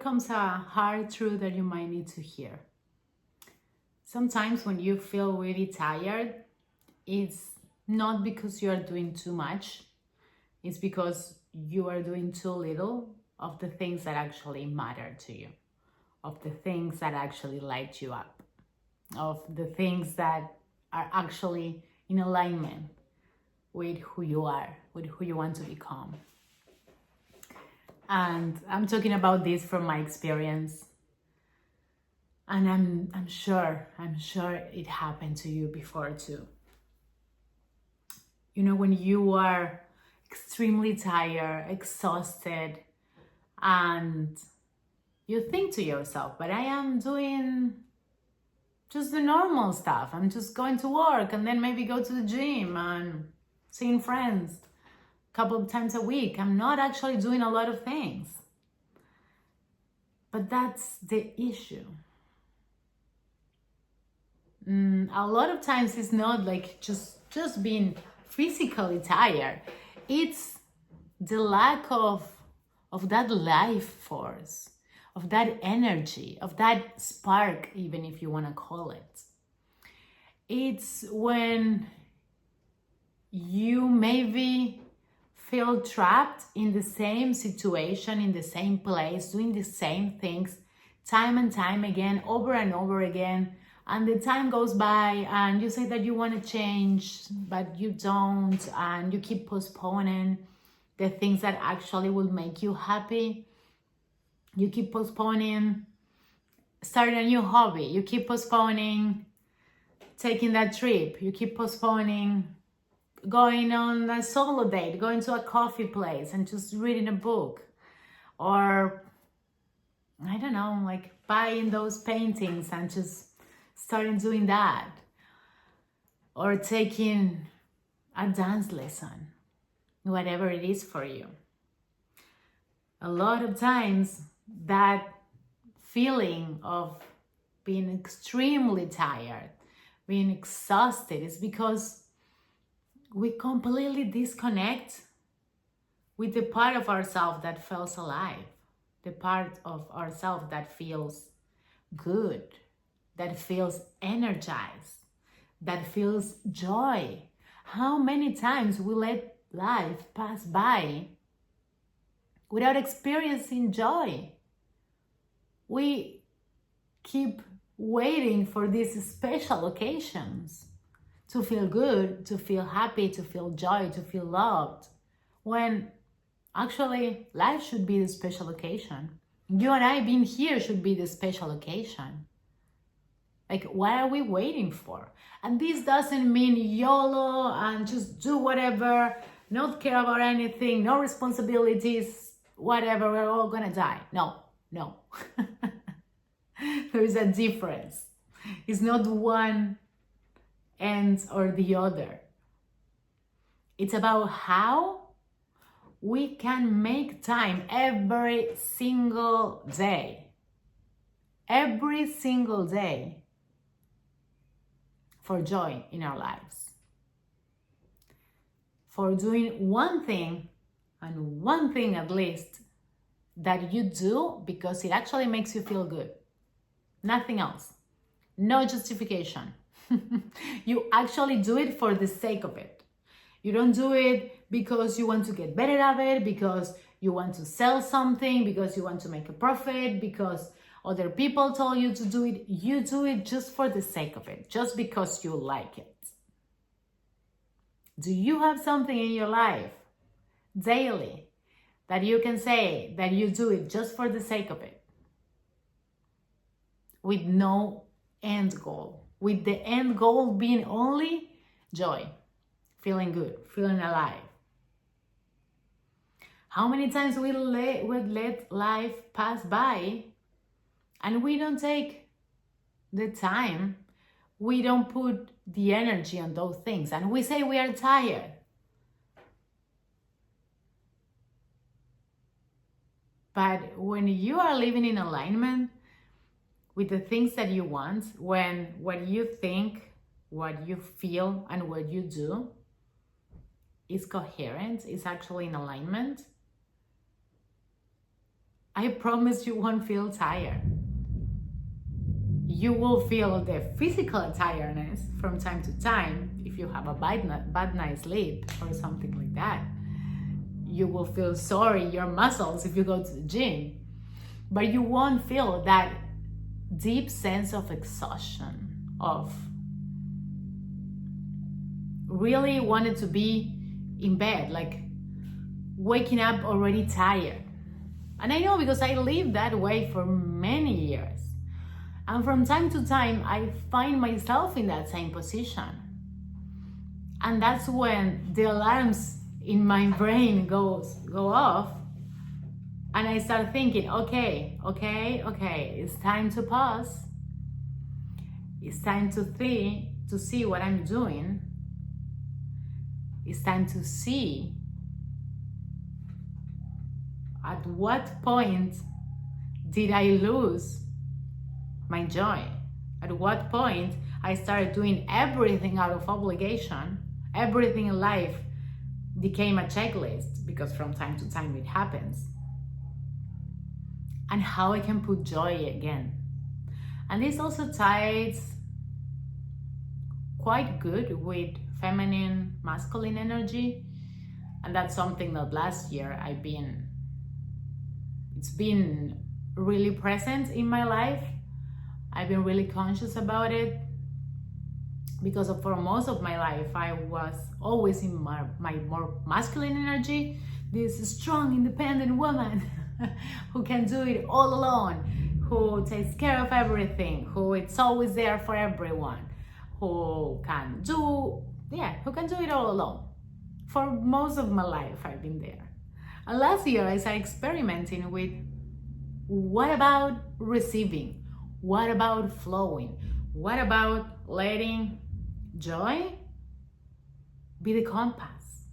comes a hard truth that you might need to hear. Sometimes when you feel really tired, it's not because you are doing too much. It's because you are doing too little of the things that actually matter to you, of the things that actually light you up, of the things that are actually in alignment with who you are, with who you want to become. And I'm talking about this from my experience. And I'm sure it happened to you before too. You know, when you are extremely tired, exhausted, and you think to yourself, but I am doing just the normal stuff. I'm just going to work and then maybe go to the gym and seeing friends a couple of times a week. I'm not actually doing a lot of things. But that's the issue. A lot of times it's not like just being physically tired. It's the lack of that life force, of that energy, of that spark, even if you want to call it. It's when you maybe feel trapped in the same situation, in the same place, doing the same things time and time again, over and over again. And the time goes by and you say that you want to change, but you don't, and you keep postponing the things that actually will make you happy. You keep postponing starting a new hobby. You keep postponing taking that trip. You keep postponing going on a solo date, going to a coffee place and just reading a book. Or, I don't know, like buying those paintings and just starting doing that. Or taking a dance lesson, whatever it is for you. A lot of times that feeling of being extremely tired, being exhausted, is because we completely disconnect with the part of ourselves that feels alive, the part of ourselves that feels good, that feels energized, that feels joy. How many times we let life pass by without experiencing joy? We keep waiting for these special occasions to feel good, to feel happy, to feel joy, to feel loved, when actually life should be the special occasion. You and I being here should be the special occasion. Like, what are we waiting for? And this doesn't mean YOLO and just do whatever, not care about anything, no responsibilities, whatever, we're all gonna die. No. There is a difference. It's not one end or the other. It's about how we can make time every single day for joy in our lives. For doing one thing, and one thing at least, that you do because it actually makes you feel good. Nothing else. No justification. You actually do it for the sake of it. You don't do it because you want to get better at it, because you want to sell something, because you want to make a profit, because other people told you to do it. You do it just for the sake of it, just because you like it. Do you have something in your life daily that you can say that you do it just for the sake of it, with no end goal, with the end goal being only joy, feeling good, feeling alive? How many times we let life pass by and we don't take the time, we don't put the energy on those things, and we say we are tired. But when you are living in alignment with the things that you want, when what you think, what you feel, and what you do is coherent, is actually in alignment, I promise you won't feel tired. You will feel the physical tiredness from time to time if you have a bad night's sleep or something like that. You will feel sore in your muscles if you go to the gym, but you won't feel that deep sense of exhaustion, of really wanted to be in bed, like waking up already tired. And I know because I lived that way for many years. And from time to time, I find myself in that same position. And that's when the alarms in my brain go off. And I start thinking, okay, it's time to pause. It's time to see what I'm doing. It's time to see at what point did I lose my joy? At what point I started doing everything out of obligation, everything in life became a checklist, because from time to time it happens. And how I can put joy again. And this also ties quite good with feminine, masculine energy. And that's something that last year it's been really present in my life. I've been really conscious about it because for most of my life, I was always in my more masculine energy, this strong, independent woman who can do it all alone, who takes care of everything, who is always there for everyone, who can do it all alone. For most of my life, I've been there. And last year, I started experimenting with what about receiving? What about flowing? What about letting joy be the compass?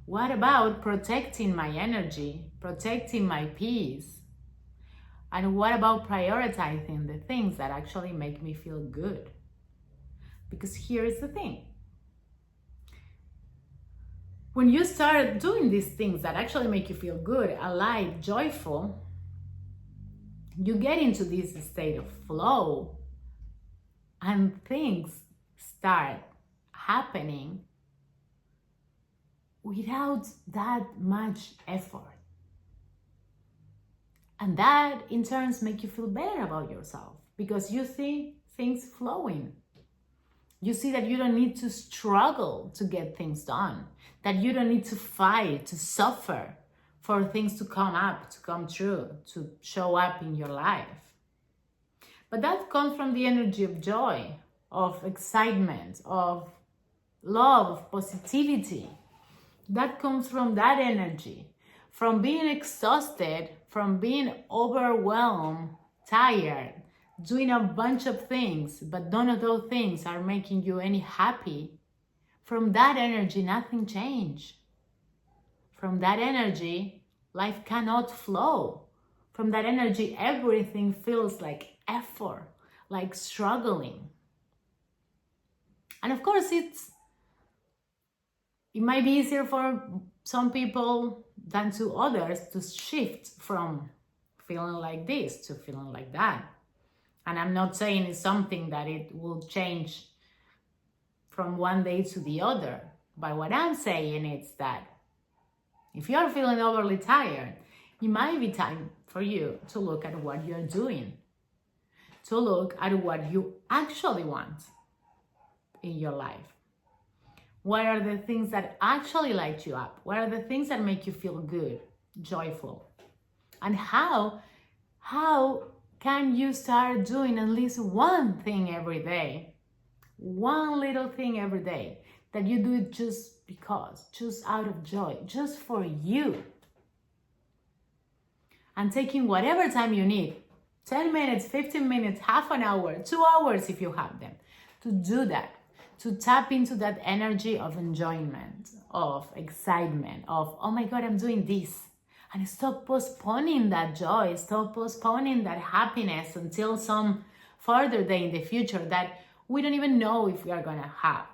What about protecting my energy, protecting my peace? And what about prioritizing the things that actually make me feel good? Because here is the thing. When you start doing these things that actually make you feel good, alive, joyful, you get into this state of flow and things start happening without that much effort. And that in turn makes you feel better about yourself because you see things flowing. You see that you don't need to struggle to get things done, that you don't need to fight, to suffer for things to come up, to come true, to show up in your life. But that comes from the energy of joy, of excitement, of love, of positivity. That comes from that energy, from being exhausted, from being overwhelmed, tired, doing a bunch of things, but none of those things are making you any happy. From that energy, nothing changes. From that energy, life cannot flow. From that energy, everything feels like effort, like struggling. And of course, it might be easier for some people than to others to shift from feeling like this to feeling like that. And I'm not saying it's something that it will change from one day to the other. But what I'm saying is that if you're feeling overly tired, it might be time for you to look at what you're doing, to look at what you actually want in your life. What are the things that actually light you up? What are the things that make you feel good, joyful? And how can you start doing at least one thing every day? One little thing every day that you do it just because, just out of joy, just for you. And taking whatever time you need, 10 minutes, 15 minutes, half an hour, 2 hours if you have them, to do that, to tap into that energy of enjoyment, of excitement, of, oh my God, I'm doing this. And stop postponing that joy, stop postponing that happiness until some further day in the future that we don't even know if we are going to have.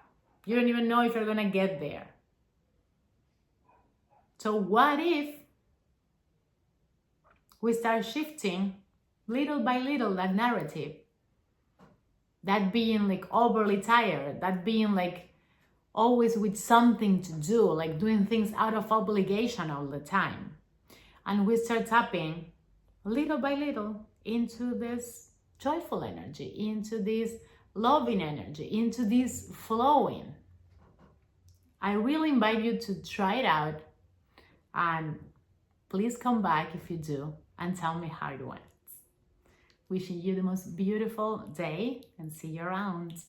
You don't even know if you're going to get there. So what if we start shifting little by little that narrative. That being like overly tired, that being like always with something to do, like doing things out of obligation all the time. And we start tapping little by little into this joyful energy, into this loving energy, into this flowing. I really invite you to try it out, and please come back if you do and tell me how it went. Wishing you the most beautiful day and see you around.